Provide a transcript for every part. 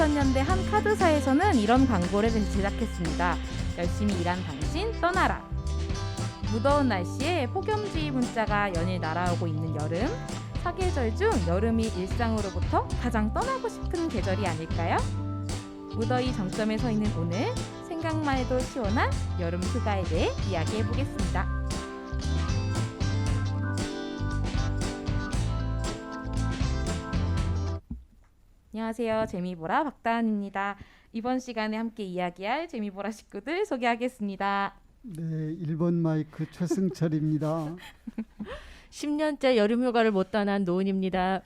2000년대 한 카드사에서는 이런 광고를 제작했습니다. 열심히 일한 당신 떠나라. 무더운 날씨에 폭염주의 문자가 연일 날아오고 있는 여름. 사계절 중 여름이 일상으로부터 가장 떠나고 싶은 계절이 아닐까요? 무더위 정점에 서 있는 오늘, 생각만 해도 시원한 여름 휴가에 대해 이야기해 보겠습니다. 안녕하세요. 재미보라 박다은입니다. 이번 시간에 함께 이야기할 재미보라 식구들 소개하겠습니다. 네, 1번 마이크 최승철입니다. 10년째 여름휴가를 못 떠난 노은입니다.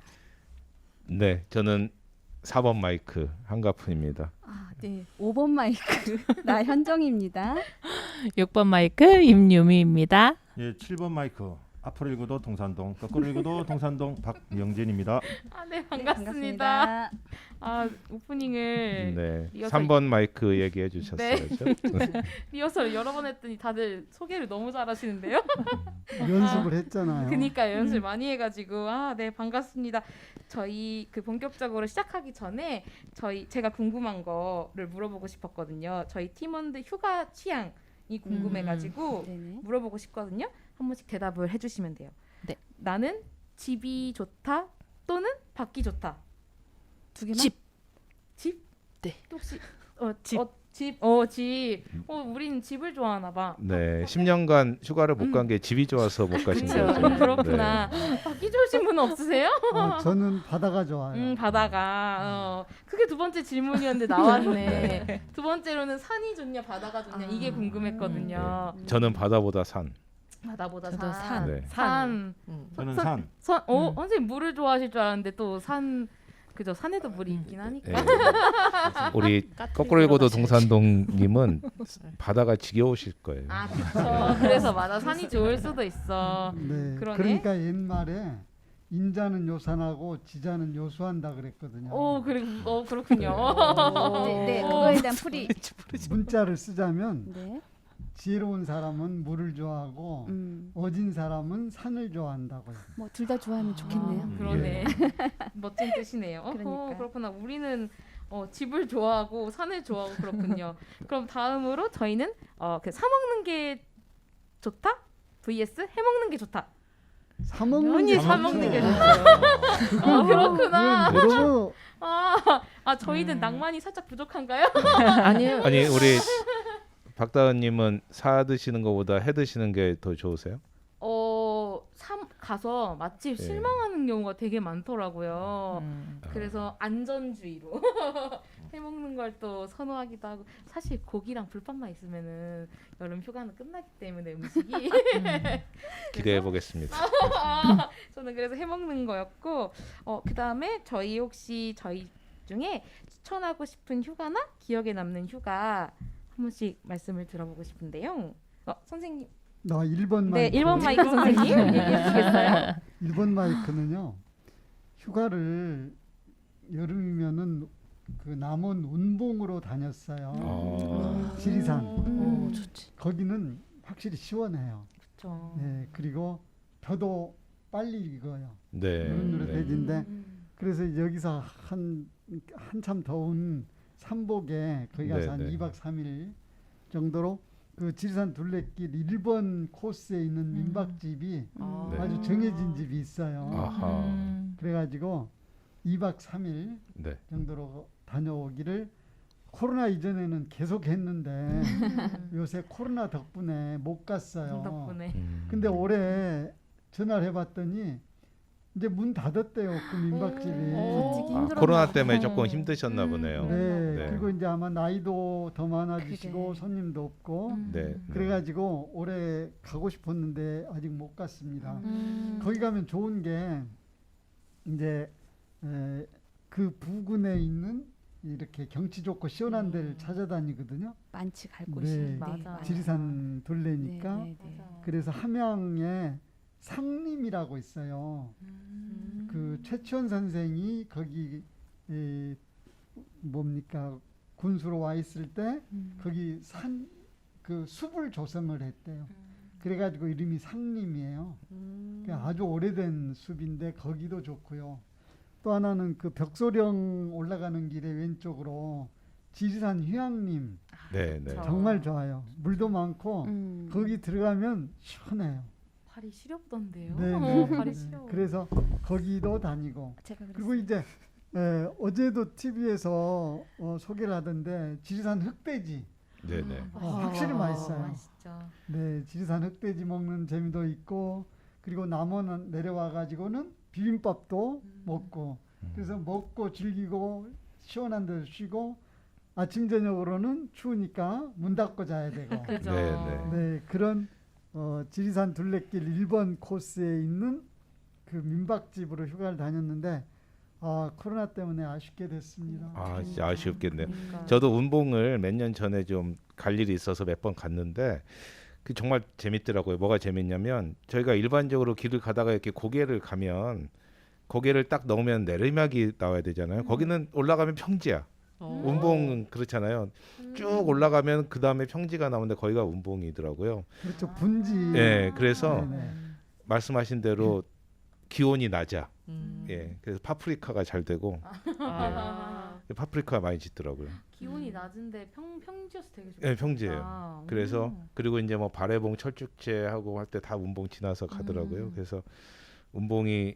네, 저는 4번 마이크 한가푼입니다. 네, 5번 마이크 나현정입니다. 6번 마이크 임유미입니다. 예, 7번 마이크 앞으로 읽어도 동산동, 거꾸로 읽어도 동산동 박명진입니다. 네, 반갑습니다. 오프닝을 네, 리허설- 3번 마이크 얘기해 주셨어요. 리허설 여러 번 했더니 다들 소개를 너무 잘하시는데요. 연습을 했잖아요. 그러니까 연습 많이 해가지고 네, 반갑습니다. 저희 본격적으로 시작하기 전에 제가 궁금한 거를 물어보고 싶었거든요. 저희 팀원들 휴가 취향이 궁금해가지고 네네. 물어보고 싶거든요. 한 번씩 대답을 해주시면 돼요. 네. 나는 집이 좋다 또는 밖이 좋다. 두 개만? 집. 집? 네. 또 혹시 집. 집. 집. 우린 집을 좋아하나 봐. 네, 10년간 휴가를 못 간 게 집이 좋아서 못 가신 그쵸. 거죠. 그렇구나. 밖이 좋으신 분은 없으세요? 저는 바다가 좋아요. 바다가. 그게 두 번째 질문이었는데 나왔네. 두 번째로는 산이 좋냐 바다가 좋냐 이게 궁금했거든요. 네, 저는 바다보다 산. 바다보다 저도 산. 산. 네. 산. 저는 산. 선생님 물을 좋아하실 줄 알았는데 또 산. 그죠, 산에도 물이 있긴 하니까. 네. 우리 거꾸로 읽어도 동산동님은 바다가 지겨우실 거예요. 그렇죠. 그래서 맞아, 산이 좋을 수도 있어. 네, 그러네. 그러니까 옛말에 인자는 요산하고 지자는 요수한다 그랬거든요. 그렇군요. 네, 그거에 대한 풀이. 문자를 쓰자면 네. 지혜로운 사람은 물을 좋아하고 어진 사람은 산을 좋아한다고요. 뭐 둘 다 좋아하면 좋겠네요. 그러네. 멋진 뜻이네요. 그러니까요. 그렇구나. 우리는 집을 좋아하고 산을 좋아하고 그렇군요. 그럼 다음으로 저희는 사 먹는 게 좋다? vs 해 먹는 게 좋다. 사 먹는 당연히 게 사 좋죠. 먹는 게 좋죠. 그렇구나. 여러분 저희는 낭만이 살짝 부족한가요? 아니요. 아니, 우리 박다은님은 사 드시는 것보다 해 드시는 게 더 좋으세요? 가서 맛집 네. 실망하는 경우가 되게 많더라고요. 음. 그래서 안전주의로 해 먹는 걸 또 선호하기도 하고, 사실 고기랑 불판만 있으면은 여름 휴가는 끝나기 때문에 음식이 기대해 보겠습니다. 저는 그래서 해 먹는 거였고, 그 다음에 저희 중에 추천하고 싶은 휴가나 기억에 남는 휴가 한 번씩 말씀을 들어보고 싶은데요. 선생님, 나 1번 마이크. 네, 1번 마이크 선생님 얘기해 주시겠어요? 1번 마이크는요. 휴가를 여름이면은 그 남원 운봉으로 다녔어요. 지리산. 좋지. 거기는 확실히 시원해요. 그렇죠. 네, 그리고 벼도 빨리 익어요. 네. 누릇누릇해진데 그래서 여기서 한참 더운 삼복에 거기 가서 한 네. 2박 3일 정도로 그 지리산 둘레길 1번 코스에 있는 민박집이 네. 아주 정해진 집이 있어요. 아하. 그래가지고 2박 3일 네. 정도로 다녀오기를 코로나 이전에는 계속 했는데 요새 코로나 덕분에 못 갔어요. 덕분에. 근데 올해 전화를 해봤더니 이제 문 닫았대요. 그 민박집이. 버티기 힘들었나 코로나 때문에 보다. 조금 힘드셨나 보네요. 네, 네. 그리고 이제 아마 나이도 더 많아지시고 그래. 손님도 없고 네. 그래가지고 올해 가고 싶었는데 아직 못 갔습니다. 음. 거기 가면 좋은 게 이제 그 부근에 있는 이렇게 경치 좋고 시원한 데를 찾아다니거든요. 많지 갈 네. 곳이. 맞아. 지리산 둘레니까. 네, 네, 네. 그래서 함양에 상림이라고 있어요. 그 최치원 선생이 거기 뭡니까 군수로 와 있을 때 거기 그 숲을 조성을 했대요. 그래가지고 이름이 상림이에요. 그러니까 아주 오래된 숲인데 거기도 좋고요. 또 하나는 그 벽소령 올라가는 길에 왼쪽으로 지리산 휴양림 네, 네. 그쵸. 정말 좋아요. 물도 많고 거기 들어가면 시원해요. 발이 시렵던데요. 네, 네, 발이 네. 시려. 그래서 거기도 다니고 제가 그리고 그랬어요. 이제 어제도 TV에서 소개를 하던데 지리산 흑돼지 네, 네. 확실히 맛있어요. 맛있죠. 네, 지리산 흑돼지 먹는 재미도 있고 그리고 남원 내려와 가지고는 비빔밥도 먹고 그래서 먹고 즐기고 시원한 데서 쉬고 아침 저녁으로는 추우니까 문 닫고 자야 되고 그죠. 네, 네. 네, 그런 지리산 둘레길 1번 코스에 있는 그 민박집으로 휴가를 다녔는데 코로나 때문에 아쉽게 됐습니다. 아, 진짜 아쉽겠네요. 그러니까. 저도 운봉을 몇 년 전에 좀 갈 일이 있어서 몇 번 갔는데 그 정말 재밌더라고요. 뭐가 재밌냐면 저희가 일반적으로 길을 가다가 이렇게 고개를 가면 고개를 딱 넣으면 내리막이 나와야 되잖아요. 거기는 올라가면 평지야. 운봉은 그렇잖아요. 쭉 올라가면 그 다음에 평지가 나오는데 거기가 운봉이더라고요. 그렇죠, 분지. 예, 그래서 네네. 말씀하신 대로 기온이 낮아. 음. 예, 그래서 파프리카가 잘 되고 아, 파프리카 많이 짓더라고요. 기온이 낮은데 평지여서 되게 좋다. 예, 평지예요. 그래서 그리고 이제 뭐 발해봉 철쭉제하고 할 때 다 운봉 지나서 가더라고요. 그래서 운봉이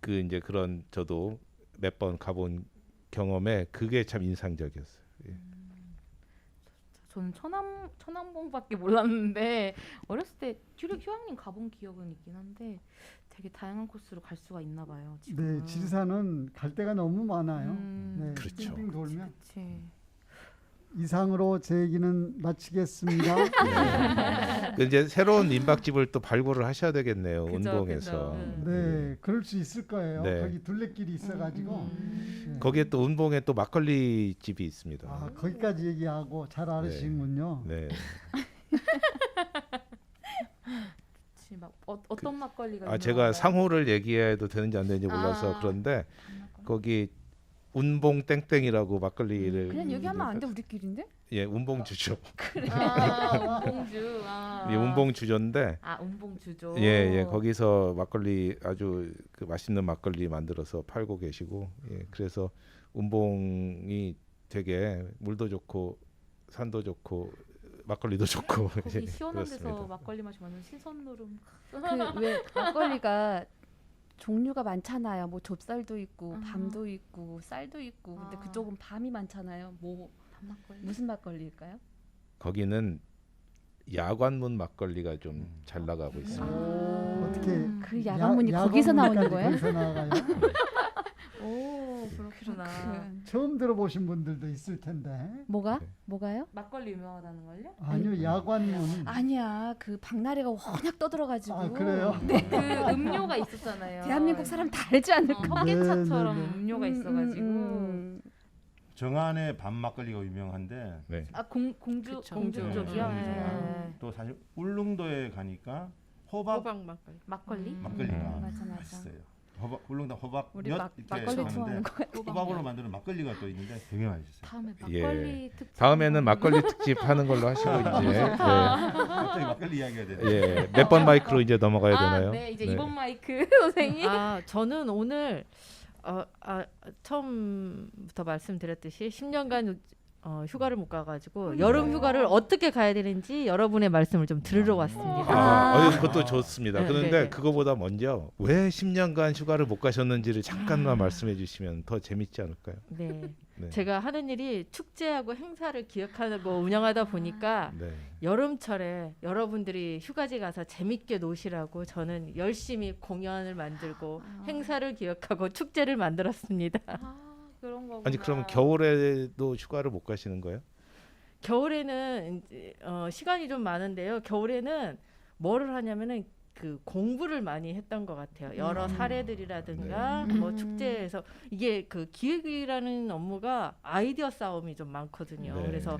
그 이제 그런 저도 몇 번 가본 경험에 그게 참 인상적이었어요. 예. 저는 천왕봉밖에 몰랐는데 어렸을 때 휴양림 가본 기억은 있긴 한데 되게 다양한 코스로 갈 수가 있나 봐요. 지금. 네, 지리산은 갈 데가 너무 많아요. 네, 그렇죠. 빙빙 돌면 그치. 이상으로 제 얘기는 마치겠습니다. 그 이제 새로운 민박집을 또 발굴을 하셔야 되겠네요. 그죠, 운봉에서. 그죠. 네, 그럴 수 있을 거예요. 네. 거기 둘레길이 있어가지고 네. 거기에 또 운봉에 또 막걸리 집이 있습니다. 거기까지 얘기하고 잘 알으시는군요. 네. 그치, 막 어떤 막걸리가 제가 유명한가요? 상호를 얘기해도 되는지 안 되는지 몰라서 그런데 거기 운봉 땡땡이라고 막걸리를 그냥 얘기하면 안 돼, 우리끼리인데? 예, 운봉 주죠. 운봉주. 예, 운봉 주조인데 운봉주죠. 예, 거기서 막걸리 아주 그 맛있는 막걸리 만들어서 팔고 계시고 예, 그래서 운봉이 되게 물도 좋고 산도 좋고 막걸리도 좋고 거기 예, 시원한 데서 그렇습니다. 막걸리 마시면 신선노름. 그 왜 막걸리가 종류가 많잖아요. 뭐 좁쌀도 있고 아. 밤도 있고 쌀도 있고. 근데 아. 그쪽은 밤이 많잖아요. 뭐 단막걸리. 무슨 막걸리일까요? 거기는 야관문 막걸리가 좀 잘 나가고 있습니다. 어떻게 그 야간문이 거기서 나오는 거예요? 거기서 나가요? 오, 그렇구나. 처음 들어보신 분들도 있을 텐데. 뭐가? 네. 뭐가요? 막걸리 유명하다는 걸요? 아니요, 야관문. 아니야. 그 박나래가 워낙 떠들어가지고. 그래요? 그 음료가 있었잖아요. 대한민국 사람 다 알지 않을까? 헛개차처럼 네, 네, 네. 음료가 있어가지고. 정안의 밤 막걸리가 유명한데 네. 공주 그쵸. 공주 네, 쪽이요. 공주 네. 쪽. 또 사실 울릉도에 가니까 호박 호박 막걸리. 막걸리. 막걸리가 맞아. 맛있어요. 호박 호박 우리 몇 막걸리 하는데 좋아하는 거 같아. 호박으로 만드는 막걸리가 또 있는데 되게 맛있어요. 다음에 예. 막걸리 특집. 다음에는 막걸리 특집 하는 걸로 하시고 이제 갑자기 막걸리 이야기가 되네. 예, 몇 번 마이크로 이제 넘어가야 되나요? 네, 이제 네. 이번 마이크 선생님. 저는 오늘 처음부터 말씀드렸듯이 10년간 휴가를 못 가가지고 여름 휴가를 어떻게 가야 되는지 여러분의 말씀을 좀 들으러 왔습니다. 그것도 좋습니다. 네, 그런데 네, 네. 그거보다 먼저 왜 10년간 휴가를 못 가셨는지를 잠깐만 말씀해 주시면 더 재밌지 않을까요? 네. 네. 제가 하는 일이 축제하고 행사를 기획하고 운영하다 보니까 네. 여름철에 여러분들이 휴가지 가서 재밌게 노시라고 저는 열심히 공연을 만들고 행사를 기획하고 축제를 만들었습니다. 그런 거구나. 아니 그러면 겨울에도 휴가를 못 가시는 거예요? 겨울에는 이제, 시간이 좀 많은데요. 겨울에는 뭐를 하냐면은 그 공부를 많이 했던 것 같아요. 여러 사례들이라든가 뭐 축제에서 이게 그 기획이라는 업무가 아이디어 싸움이 좀 많거든요. 네. 그래서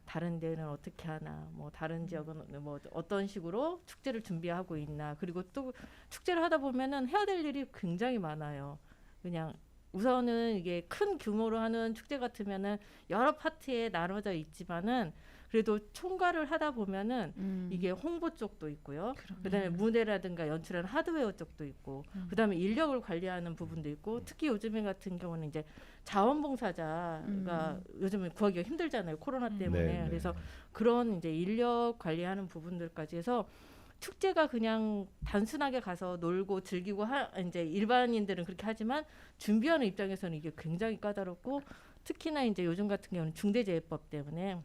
다른 데는 어떻게 하나, 뭐 다른 지역은 뭐 어떤 식으로 축제를 준비하고 있나, 그리고 또 축제를 하다 보면은 해야 될 일이 굉장히 많아요. 그냥 우선은 이게 큰 규모로 하는 축제 같으면은 여러 파트에 나눠져 있지만은 그래도 총괄을 하다 보면은 이게 홍보 쪽도 있고요. 그다음에 무대라든가 연출하는 하드웨어 쪽도 있고, 그다음에 인력을 관리하는 부분도 있고, 특히 요즘에 같은 경우는 이제 자원봉사자가 요즘에 구하기가 힘들잖아요. 코로나 때문에. 네, 네. 그래서 그런 이제 인력 관리하는 부분들까지 해서 축제가 그냥 단순하게 가서 놀고 즐기고 이제 일반인들은 그렇게 하지만 준비하는 입장에서는 이게 굉장히 까다롭고, 특히나 이제 요즘 같은 경우는 중대재해법 때문에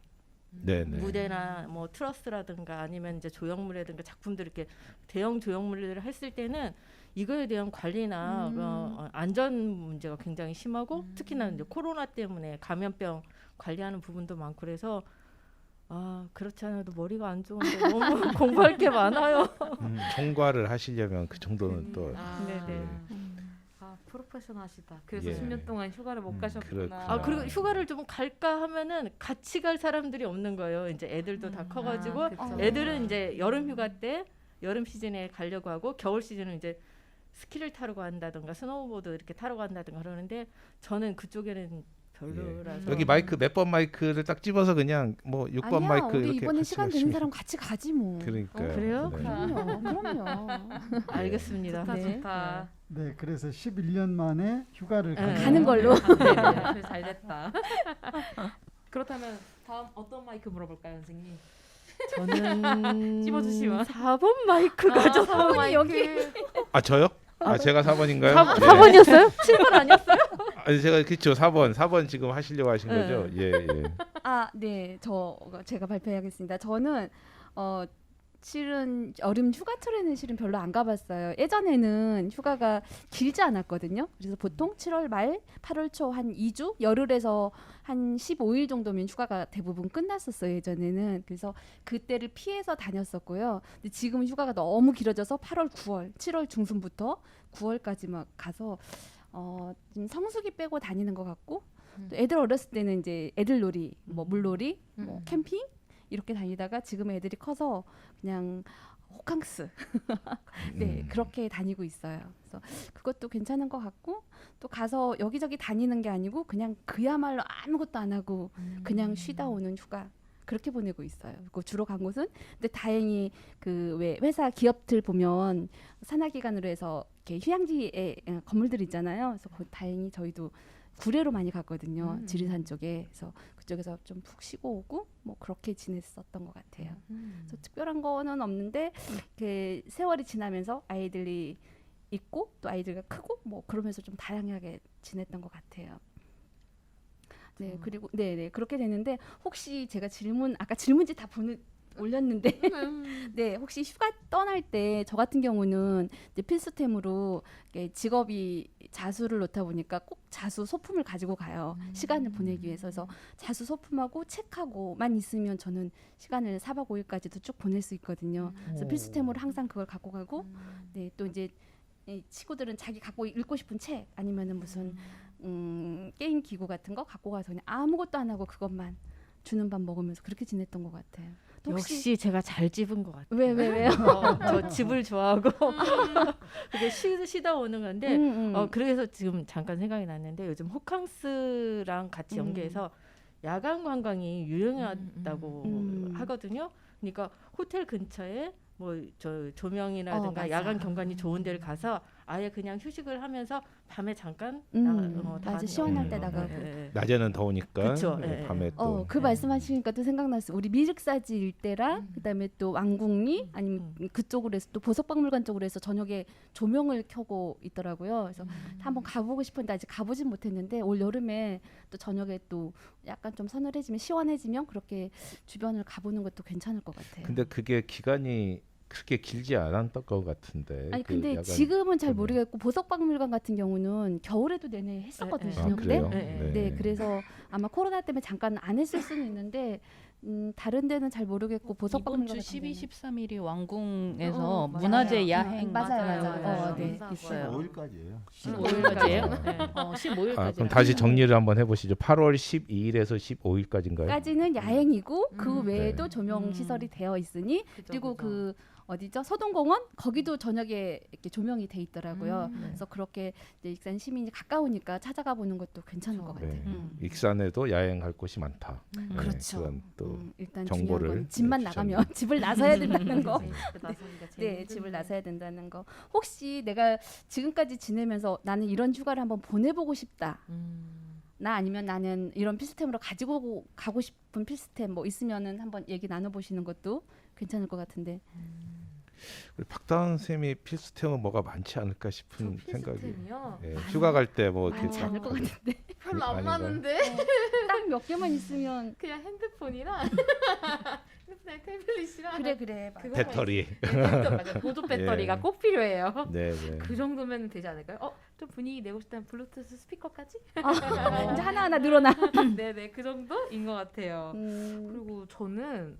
네, 네. 무대나 뭐 트러스라든가 아니면 이제 조형물이라든가 작품들 이렇게 대형 조형물들을 했을 때는 이거에 대한 관리나 안전 문제가 굉장히 심하고, 특히나 이제 코로나 때문에 감염병 관리하는 부분도 많고, 그래서 그렇지 않아도 머리가 안 좋은데 너무 공부할 게 많아요. 총괄을 하시려면 그 정도는 또 네네. 프로페셔널하시다. 그래서 예. 10년 동안 휴가를 못 가셨구나. 그렇구나. 그리고 휴가를 좀 갈까 하면은 같이 갈 사람들이 없는 거예요. 이제 애들도 다 커가지고 그쵸. 애들은 이제 여름 휴가 때 여름 시즌에 가려고 하고, 겨울 시즌은 이제 스키를 타러 간다든가 스노우보드 이렇게 타러 간다든가 그러는데, 저는 그쪽에는 별로라서. 여기 마이크 몇 번 마이크를 딱 집어서 그냥 뭐 6번 아니야, 마이크 우리 이렇게 이번에 같이 시간 되는 하시면 사람 같이 가지 뭐. 그러니까 그래요? 그럼요. 알겠습니다. 좋다 네. 좋다. 네, 그래서 11년 만에 휴가를 가는 걸로. 네, 잘 됐다. 그렇다면 다음 어떤 마이크 물어볼까요, 선생님? 저는 찝어주시면. 4번 마이크가 좀 4번 마이크. 여기. 저요? 제가 4번인가요? 4번이었어요? 7번 아니었어요? 아니 제가 그쵸 4번 지금 하시려고 하신 네. 거죠? 예. 네, 제가 발표해야겠습니다. 저는 실은 여름 휴가철에는 실은 별로 안 가봤어요. 예전에는 휴가가 길지 않았거든요. 그래서 보통 7월 말, 8월 초 한 2주, 열흘에서 한 15일 정도면 휴가가 대부분 끝났었어요. 예전에는. 그래서 그때를 피해서 다녔었고요. 근데 지금 휴가가 너무 길어져서 8월, 9월, 7월 중순부터 9월까지 막 가서 좀 성수기 빼고 다니는 것 같고, 또 애들 어렸을 때는 이제 애들 놀이, 뭐 물놀이, 뭐 캠핑 이렇게 다니다가 지금 애들이 커서 그냥 호캉스 네 그렇게 다니고 있어요. 그래서 그것도 괜찮은 것 같고, 또 가서 여기저기 다니는 게 아니고 그냥 그야말로 아무것도 안 하고 그냥 쉬다 오는 휴가 그렇게 보내고 있어요. 그리고 주로 간 곳은, 근데 다행히 그 왜 회사 기업들 보면 산하기관으로 해서 이렇게 휴양지에 건물들 있잖아요. 그래서 다행히 저희도 구례로 많이 갔거든요. 지리산 쪽에. 그래서 그쪽에서 좀 푹 쉬고 오고 뭐 그렇게 지냈었던 것 같아요. 그래서 특별한 거는 없는데 그 세월이 지나면서 아이들이 있고 또 아이들이 크고 뭐 그러면서 좀 다양하게 지냈던 것 같아요. 네, 그리고 네 그렇게 되는데, 혹시 제가 아까 질문지 다 올렸는데 네, 혹시 휴가 떠날 때 저 같은 경우는 이제 필수템으로 직업이 자수를 놓다 보니까 꼭 자수 소품을 가지고 가요. 시간을 보내기 위해서. 그래서 자수 소품하고 책하고만 있으면 저는 시간을 4박 5일까지도 쭉 보낼 수 있거든요. 그래서 필수템으로 항상 그걸 갖고 가고, 네, 또 이제 이 친구들은 자기 갖고 읽고 싶은 책 아니면은 무슨 게임 기구 같은 거 갖고 가서 그냥 아무것도 안 하고 그것만 주는 밥 먹으면서 그렇게 지냈던 것 같아요. 역시 제가 잘 집은 것 같아요. 왜요? 저 집을 좋아하고 그게 쉬다 오는 건데, 그래서 지금 잠깐 생각이 났는데, 요즘 호캉스랑 같이 연계해서 야간 관광이 유행하다고 하거든요. 그러니까 호텔 근처에 뭐 조명이라든가 맞아. 야간 경관이 좋은 데를 가서 아예 그냥 휴식을 하면서 밤에 잠깐 맞아, 시원할 때 나가고. 낮에는 더우니까 그쵸, 네, 예, 밤에 또 그 말씀하시니까 또 생각났어요. 우리 미륵사지 일대랑 그다음에 또 왕궁리 아니면 그쪽으로 해서 또 보석박물관 쪽으로 해서 저녁에 조명을 켜고 있더라고요. 그래서 한번 가보고 싶은데 아직 가보진 못했는데, 올 여름에 또 저녁에 또 약간 좀 서늘해지면 시원해지면 그렇게 주변을 가보는 것도 괜찮을 것 같아요. 근데 그게 기간이 그렇게 길지 않았던 것 같은데. 아니 그 근데 야간 지금은 잘 때문에. 모르겠고, 보석박물관 같은 경우는 겨울에도 내내 했었거든요. 네, 저녁 때. 그래요? 네, 그래서 아마 코로나 때문에 잠깐 안 했을 수는 있는데, 다른 데는 잘 모르겠고 이번 보석박물관 주 같은 데는. 12, 13일이 왕궁에서 맞아요. 문화재 야행 맞아요. 네, 맞아요. 있어요. 5일까지예요. 15일까지예요? 네. 15일까지. 그럼 다시 정리를 한번 해보시죠. 8월 12일에서 15일까지인가요? 까지는 야행이고 그 음. 외에도 네. 조명 시설이 되어 있으니, 그리고 그 어디죠? 서동공원 거기도 저녁에 이렇게 조명이 돼 있더라고요. 그래서 그렇게 이제 익산 시민이 가까우니까 찾아가 보는 것도 괜찮을 것 같아요. 네. 익산에도 야행할 곳이 많다. 네, 그렇죠. 그런 또 일단 정보를 중요한 건 집만 네, 나가면 집을 나서야 된다는 거. 나서기가 네, 집을 나서야 된다는 거. 혹시 내가 지금까지 지내면서 나는 이런 휴가를 한번 보내보고 싶다. 나 아니면 나는 이런 필수템으로 가지고 가고 싶은 필수템 뭐 있으면은 한번 얘기 나눠보시는 것도 괜찮을 것 같은데. 우리 박다은 쌤이 필수템은 뭐가 많지 않을까 싶은 생각이. 필수템이요? 예, 휴가 갈 때 뭐 이렇게 많지 않을 것 같은데. 별로 안 아닌가요? 많은데 딱 몇 개만 있으면 그냥 핸드폰이랑 핸드폰 태블릿이랑 그래. 맞아. 그거 배터리. 맞아. 보조 배터리가 예. 꼭 필요해요. 네, 네. 그 정도면 되지 않을까요? 좀 분위기 내고 싶다면 블루투스 스피커까지? 이제 하나하나 늘어나. 네네 그 정도인 것 같아요. 음, 그리고 저는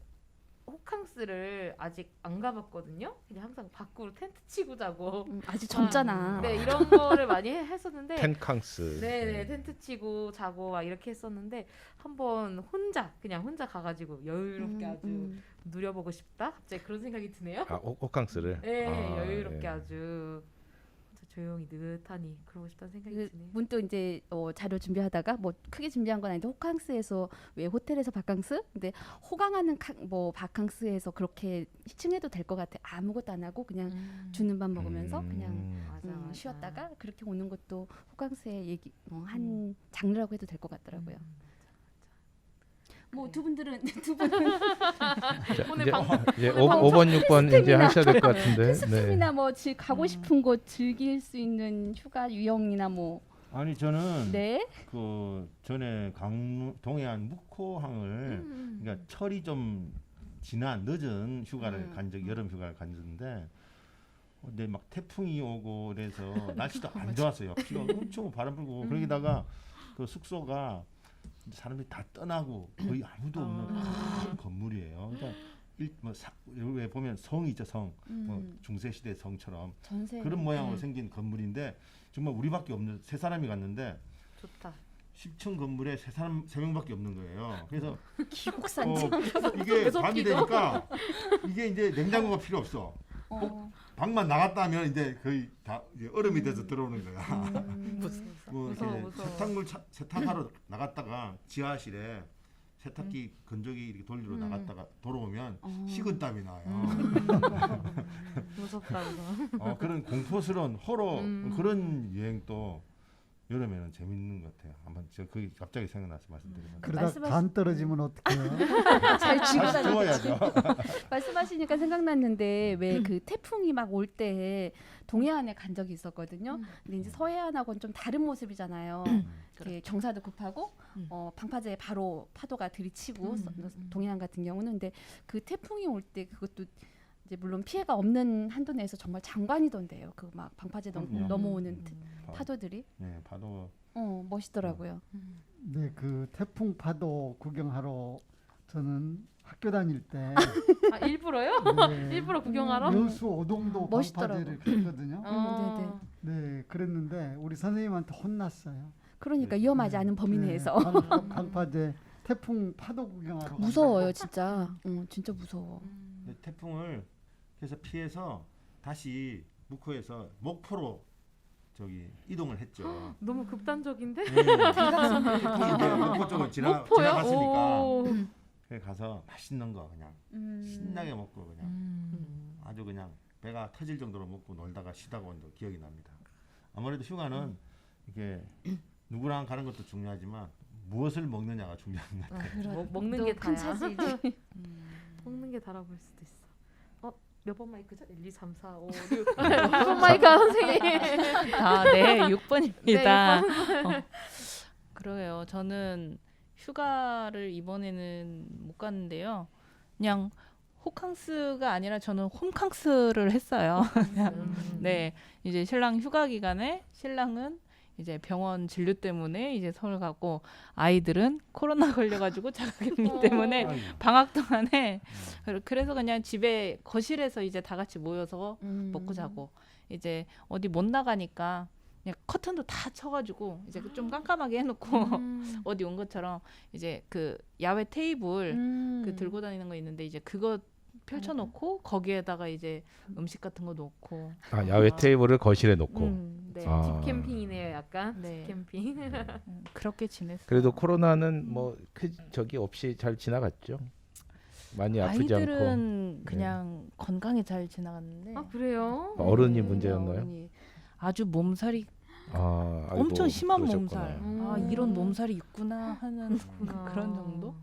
호캉스를 아직 안 가봤거든요. 그냥 항상 밖으로 텐트 치고 자고. 아직 젊잖아. 네 이런 거를 많이 했었는데. 텐캉스. 네네 텐트 치고 자고 막 이렇게 했었는데 한번 그냥 혼자 가가지고 여유롭게 아주 누려보고 싶다. 갑자기 그런 생각이 드네요. 아, 호캉스를. 네 아, 여유롭게 예. 아주 진짜 조용히 느긋하니 그러고 싶다는 생각이 그 드네요. 문득 이제 자료 준비하다가 뭐 크게 준비한 건 아닌데 호캉스에서 왜 호텔에서 바캉스? 근데 호강하는 뭐 바캉스에서 그렇게 칭해도 될 것 같아. 아무것도 안 하고 그냥 주는 밥 먹으면서 그냥 맞아. 쉬었다가 그렇게 오는 것도 호캉스의 얘기 한 장르라고 해도 될 것 같더라고요. 뭐 두 분들은 두 분은 자, 오늘 이제, 방송- 이제 오늘 방송 5번, 6번 이제 필수템이나- 하셔야 될 것 같은데. 네. 필수템이나 뭐 가고 싶은 곳 즐길 수 있는 휴가 유형이나 뭐 아니 저는 네. 그 전에 동해안 묵호항을 그러니까 철이 좀 지난 늦은 휴가를 간 적 여름 휴가를 갔는데 근데 막 태풍이 오고 그래서 날씨도 안 좋았어요. 비가 엄청 바람 불고 그러다가 그 숙소가 사람들이 다 떠나고 거의 아무도 없는 큰 건물이에요. 그러니까 왜 보면 성이 있죠, 성. 뭐 중세 시대 성처럼 전세 그런 모양으로 생긴 건물인데 정말 우리밖에 없는 세 사람이 갔는데 좋다. 10층 건물에 세 명밖에 없는 거예요. 그래서 기곡산장. 이게 밤이 되니까 이게 이제 냉장고가 필요 없어. 방만 나갔다 하면 이제 거의 다 이제 얼음이 돼서 들어오는 거야. 뭐 이렇게 무서워. 세탁하러 나갔다가 지하실에 세탁기 건조기 이렇게 돌리러 나갔다가 돌아오면 식은땀이 나요. 무섭다 이거. 그런 공포스러운 호러 그런 유행도 여름에는 재밌는 것 같아요. 한번 제가 그게 갑자기 생각나서 말씀드리면. 그러다 간 떨어지면 어떡해요? 잘 쥐고 다시 다니지. 키워야죠. 말씀하시니까 생각났는데 왜 그 태풍이 막 올 때 동해안에 간 적이 있었거든요. 근데 이제 서해안하고는 좀 다른 모습이잖아요. 이렇게 경사도 급하고 방파제에 바로 파도가 들이치고 동해안 같은 경우는 근데 그 태풍이 올 때 그것도 이제 물론 피해가 없는 한도 내에서 정말 장관이던데요. 그 막 방파제 그럼요. 넘어오는 파도들이 네, 파도. 멋있더라고요. 네, 그 태풍 파도 구경하러 저는 학교 다닐 때 아 일부러요? 네, 일부러 구경하러? 여수 오동도 멋있더라고. 방파제를 갔거든요. 네네. 네, 그랬는데 우리 선생님한테 혼났어요. 그러니까 위험하지 않은 범위 내에서 방파제 태풍 파도 구경하러 무서워요, 진짜. 진짜 무서워. 근데 태풍을 그래서 피해서 다시 묵호에서 목포로 저기 이동을 했죠. 너무 극단적인데? 네. 태풍이 이제 목포 쪽을 목포요? 지나갔으니까 오. 그래 가서 맛있는 거 그냥 신나게 먹고 그냥 아주 그냥 배가 터질 정도로 먹고 놀다가 쉬다가 온 기억이 납니다. 아무래도 휴가는 이게 누구랑 가는 것도 중요하지만 무엇을 먹느냐가 중요한 것 같아요. 먹는 게 큰 다야. 차지지. 먹는 게 달아 보일 수도 있어. 몇 번 마이크죠? 1, 2, 3, 4, 5, 6. 6번 마이크야 선생님. 아, 네, 6번입니다. 네, 그러게요. 저는 휴가를 이번에는 못 갔는데요. 그냥 호캉스가 아니라 저는 홈캉스를 했어요. 네, 이제 신랑 휴가 기간에 신랑은 이제 병원 진료 때문에 이제 서울 가고 아이들은 코로나 걸려가지고 자가격리 때문에 아이고. 방학 동안에 그래서 그냥 집에 거실에서 이제 다 같이 모여서 먹고 자고 이제 어디 못 나가니까 그냥 커튼도 다 쳐가지고 이제 좀 깜깜하게 해놓고 어디 온 것처럼 이제 그 야외 테이블 그 들고 다니는 거 있는데 이제 그거 펼쳐놓고 거기에다가 이제 음식 같은 거 놓고. 아, 야외 테이블을 거실에 놓고. 네. 아. 집 캠핑이네요, 약간. 네. 집 캠핑. 그렇게 지냈어요. 그래도 코로나는 뭐 저기 없이 잘 지나갔죠. 많이 아프지 않고. 아이들은 그냥 건강히 잘 지나갔는데 아, 그래요? 어른이 네, 문제였나요? 어른이 아주 몸살이 아, 아이고, 엄청 심한 그러셨구나. 몸살. 음. 아 이런 몸살이 있구나 하는 그렇구나. 그런 정도.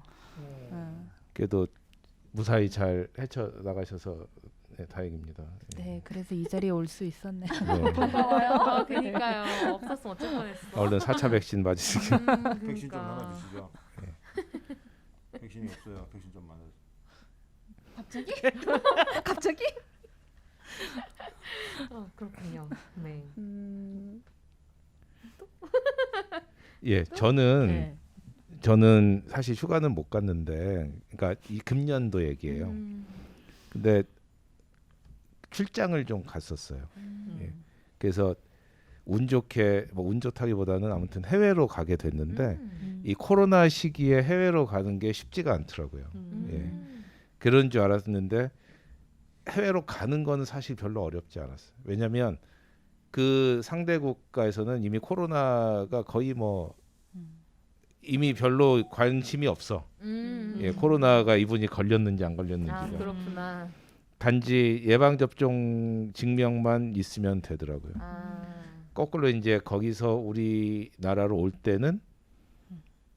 그래도 무사히 잘 헤쳐 나가셔서 네, 다행입니다. 네, 그래서 이 자리에 올 수 있었네요. 네. 반가워요. 아, 그니까요. 없었으면 어쩔 뻔했어. 얼른 4차 백신 맞으시길. 백신 좀 그러니까. 나눠주시죠. 백신이 없어요. 백신 좀 많아. 갑자기? 그렇군요. 네. 예, 저는 네. 저는 사실 휴가는 못 갔는데, 그러니까 이 금년도 얘기예요. 근데 출장을 좀 갔었어요. 예. 그래서 운 좋게 뭐 운 좋다기보다는 아무튼 해외로 가게 됐는데 이 코로나 시기에 해외로 가는 게 쉽지가 않더라고요. 예. 그런 줄 알았는데 해외로 가는 거는 사실 별로 어렵지 않았어요. 왜냐하면 그 상대 국가에서는 이미 코로나가 거의 뭐 이미 별로 관심이 없어. 예, 코로나가 이분이 걸렸는지 안 걸렸는지가. 아, 그렇구나. 단지 예방 접종 증명만 있으면 되더라고요. 아. 거꾸로 이제 거기서 우리나라로 올 때는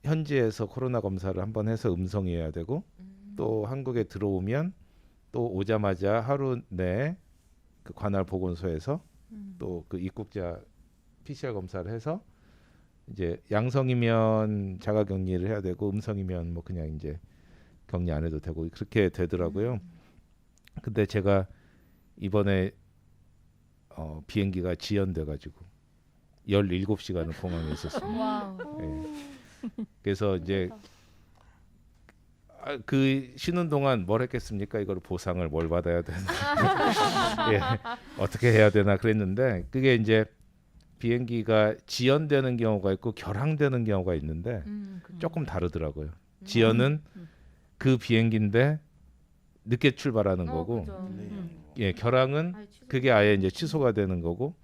현지에서 코로나 검사를 한번 해서 음성이어야 되고 또 한국에 들어오면 또 오자마자 하루 내에 그 관할 보건소에서 또 그 입국자 PCR 검사를 해서 이제 양성이면 자가 격리를 해야 되고 음성이면 뭐 그냥 이제 격리 안 해도 되고 그렇게 되더라고요. 근데 제가 이번에 비행기가 지연돼 가지고 17시간을 공항에 있었습니다. 와우. 예. 그래서 이제 그 쉬는 동안 뭘 했겠습니까? 이걸 보상을 뭘 받아야 되나? 예. 어떻게 해야 되나 그랬는데 그게 이제 비행기가 지연되는 경우가 있고 결항되는 경우가 있는데 조금 다르더라고요. 지연은 그 비행기인데 늦게 출발하는 거고, 예, 결항은 그게 아예 이제 취소가 되는 거고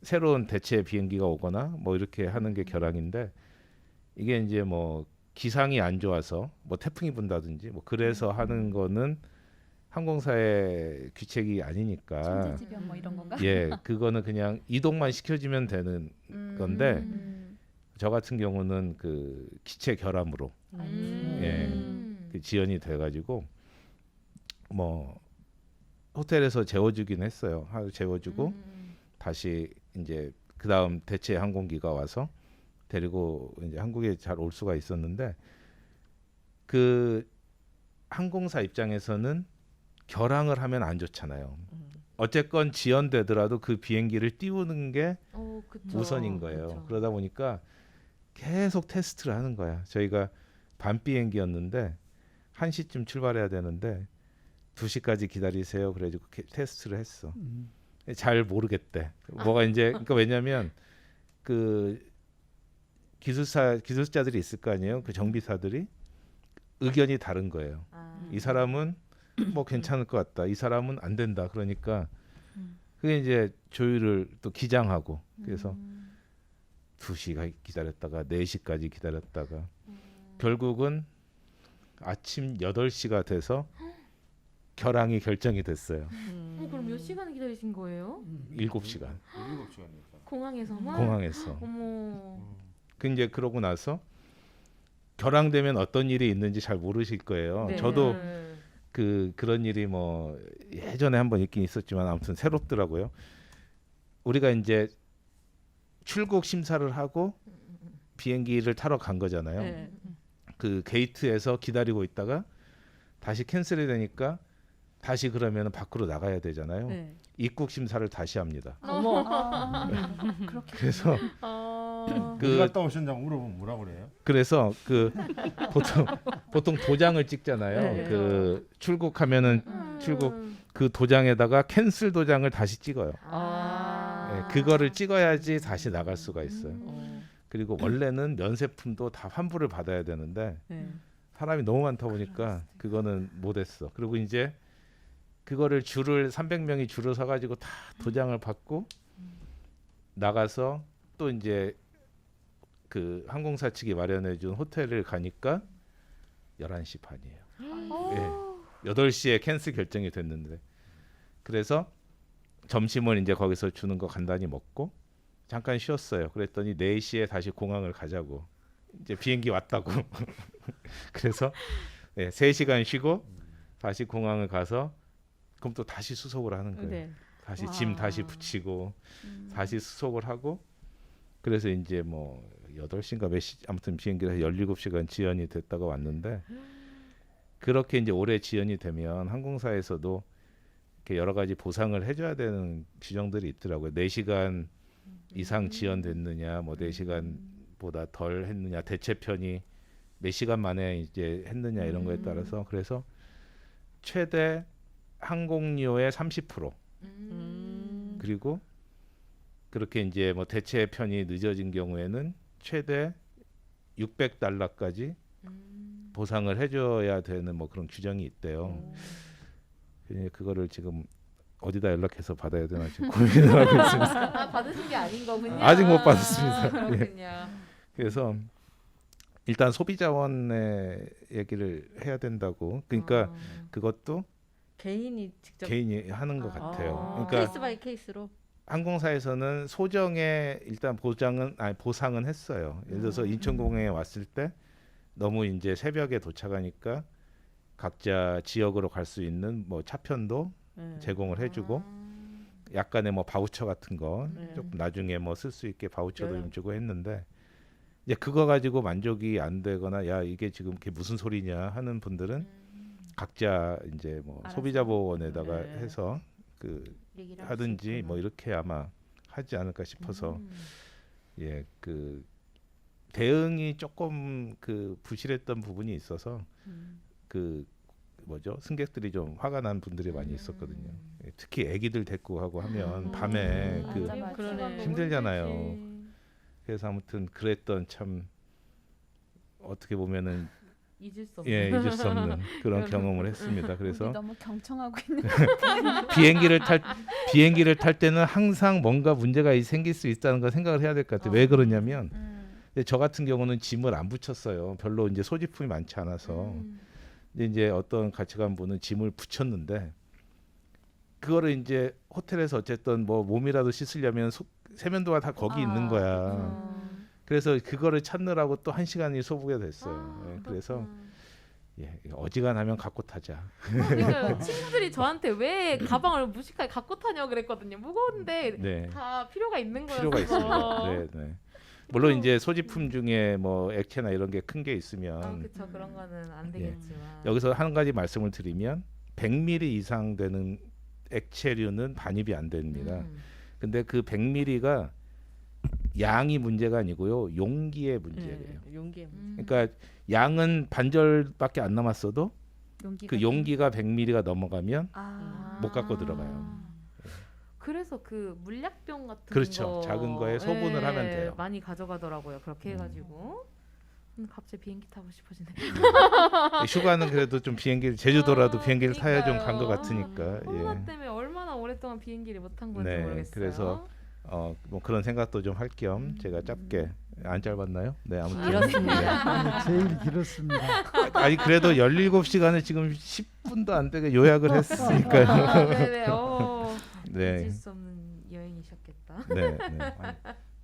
새로운 대체 비행기가 오거나 뭐 이렇게 하는 게 결항인데 이게 이제 뭐 기상이 안 좋아서 뭐 태풍이 분다든지 뭐 그래서 하는 거는 항공사의 귀책이 아니니까 천재지변 뭐 이런 건가? 예, 그거는 그냥 이동만 시켜주면 되는 건데 저 같은 경우는 그 기체 결함으로 예, 그 지연이 돼가지고 뭐 호텔에서 재워주긴 했어요. 하루 재워주고 다시 이제 그 다음 대체 항공기가 와서 데리고 이제 한국에 잘 올 수가 있었는데 그 항공사 입장에서는 결항을 하면 안 좋잖아요. 어쨌건 지연되더라도 그 비행기를 띄우는 게 우선인 거예요. 그러다 보니까 계속 테스트를 하는 거야. 저희가 밤 비행기였는데 1시쯤 출발해야 되는데 2시까지 기다리세요. 그래가지고 테스트를 했어. 잘 모르겠대. 뭐가 이제 그러니까 왜냐면 그 기술자들이 있을 거 아니에요. 그 정비사들이 의견이 다른 거예요. 이 사람은 뭐 괜찮을 것 같다. 이 사람은 안 된다. 그러니까 그게 이제 조율을 또 기장하고 그래서 2시간 기다렸다가 4시까지 기다렸다가 결국은 아침 8시가 돼서 결항이 결정이 됐어요. 그럼 몇 시간 기다리신 거예요? 7시간 7시간이니까. 공항에서만? 공항에서. 어머. 그 이제 그러고 나서 결항되면 어떤 일이 있는지 잘 모르실 거예요. 네. 저도 그런 일이 뭐 예전에 한번 있긴 있었지만 아무튼 새롭더라고요. 우리가 이제 출국 심사를 하고 비행기를 타러 간 거잖아요. 네. 그 게이트에서 기다리고 있다가 다시 캔슬이 되니까 다시 그러면 밖으로 나가야 되잖아요. 네. 입국 심사를 다시 합니다. 어머. 그렇게 그래서 어디 갔다 오셨냐고 물어보면 뭐라 그래요? 그래서 그 보통 도장을 찍잖아요. 네. 그 출국하면은 출국 그 도장에다가 캔슬 도장을 다시 찍어요. 예, 그거를 찍어야지 다시 나갈 수가 있어요. 그리고 원래는 면세품도 다 환불을 받아야 되는데 네. 사람이 너무 많다 보니까 그거는 못했어. 그리고 이제 그거를 줄을 300명이 줄을 서 가지고 다 도장을 받고 나가서 또 이제 그 항공사 측이 마련해 준 호텔을 가니까 11시 반이에요. 예. 8시에 캔슬 결정이 됐는데. 그래서 점심을 이제 거기서 주는 거 간단히 먹고 잠깐 쉬었어요. 그랬더니 4시에 다시 공항을 가자고. 이제 비행기 왔다고. 그래서 3시간 쉬고 다시 공항을 가서 그럼 또 다시 수속을 하는 거예요. 네. 다시 와. 짐 다시 붙이고 다시 수속을 하고 그래서 이제 뭐 8시인가 몇 시 아무튼 비행기가 17시간 지연이 됐다가 왔는데 그렇게 이제 오래 지연이 되면 항공사에서도 이렇게 여러 가지 보상을 해줘야 되는 규정들이 있더라고요. 4시간 이상 지연됐느냐, 뭐 4시간보다 덜 했느냐, 대체편이 몇 시간 만에 이제 했느냐 이런 거에 따라서 그래서 최대 항공료의 30% 그리고 그렇게 이제 뭐 대체편이 늦어진 경우에는 최대 $600까지 보상을 해줘야 되는 뭐 그런 규정이 있대요. 그거를 지금 어디다 연락해서 받아야 되나 지금 고민을 하고 있습니다. 아, 받으신 게 아닌 거군요. 아직 못 받았습니다. 아, 그렇군요. 그래서 일단 소비 자원의 얘기를 해야 된다고. 그러니까 그것도 개인이 직접 개인이 하는 것 같아요. 그러니까 케이스 바이 케이스로. 항공사에서는 소정의 일단 보상은 했어요. 예를 들어서 인천공항에 왔을 때 너무 이제 새벽에 도착하니까 각자 지역으로 갈 수 있는 뭐 차편도 제공을 해주고 약간의 뭐 바우처 같은 거 조금 나중에 뭐 쓸 수 있게 바우처도 좀 주고 했는데 이제 그거 가지고 만족이 안 되거나 야 이게 지금 그게 무슨 소리냐 하는 분들은 각자 이제 뭐 알아서. 소비자보호원에다가 네. 해서 그 얘기를 할수 하든지 있구나. 뭐 이렇게 아마 하지 않을까 싶어서 예 그 대응이 조금 그 부실했던 부분이 있어서 그 뭐죠 승객들이 좀 화가 난 분들이 많이 있었거든요. 예, 특히 아기들 데리고 하고 하면 밤에 그 맞아, 맞아. 그러네. 힘들잖아요. 힘들지. 그래서 아무튼 그랬던 참 어떻게 보면은 잊을 수 없는. 예 잊을 수 없는 그런 경험을 했습니다. 우리 그래서 너무 경청하고 있는. 비행기를 탈 때는 항상 뭔가 문제가 생길 수 있다는 걸 생각을 해야 될 것 같아요. 왜 그러냐면 근데 저 같은 경우는 짐을 안 붙였어요. 별로 이제 소지품이 많지 않아서. 근데 이제 어떤 같이 간 분은 짐을 붙였는데 그거를 이제 호텔에서 어쨌든 뭐 몸이라도 씻으려면 세면도가 다 거기 있는 거야. 그래서 그거를 찾느라고 또 1시간이 소부가 됐어요. 예, 그래서 예, 어지간하면 갖고 타자. 그러니까 친구들이 저한테 왜 가방을 무식하게 갖고 타냐고 그랬거든요. 무거운데 네. 다 필요가 있는 거예요. 필요가 있습니다. 네, 네. 물론 이제 소지품 중에 뭐 액체나 이런 게 큰 게 있으면 아, 그렇죠. 그런 거는 안 되겠지만. 여기서 한 가지 말씀을 드리면 100ml 이상 되는 액체류는 반입이 안 됩니다. 근데 그 100ml가 양이 문제가 아니고요. 용기의 문제예요. 용기. 그러니까 양은 반절밖에 안 남았어도 그 용기가 100ml가 넘어가면 못 갖고 들어가요. 그래서 그 물약병 같은 그렇죠. 거 작은 거에 소분을 하면 돼요. 많이 가져가더라고요. 그렇게 해가지고 갑자기 비행기 타고 싶어지네. 휴가는 그래도 좀 비행기를 제주도라도 비행기를 타야 좀 간 것 같으니까. 코로나 예. 때문에 얼마나 오랫동안 비행기를 못 탄 건지 네, 모르겠어요. 그래서 뭐 그런 생각도 좀 할 겸 제가 짧게 안 짧았나요? 네, 아무튼 이렇습니다. 제일 길었습니다. 아니 그래도 17시간을 지금 10분도 안 되게 요약을 했으니까요. 네네. 네. 잊을 수 없는 여행이셨겠다. 네, 네. 아니,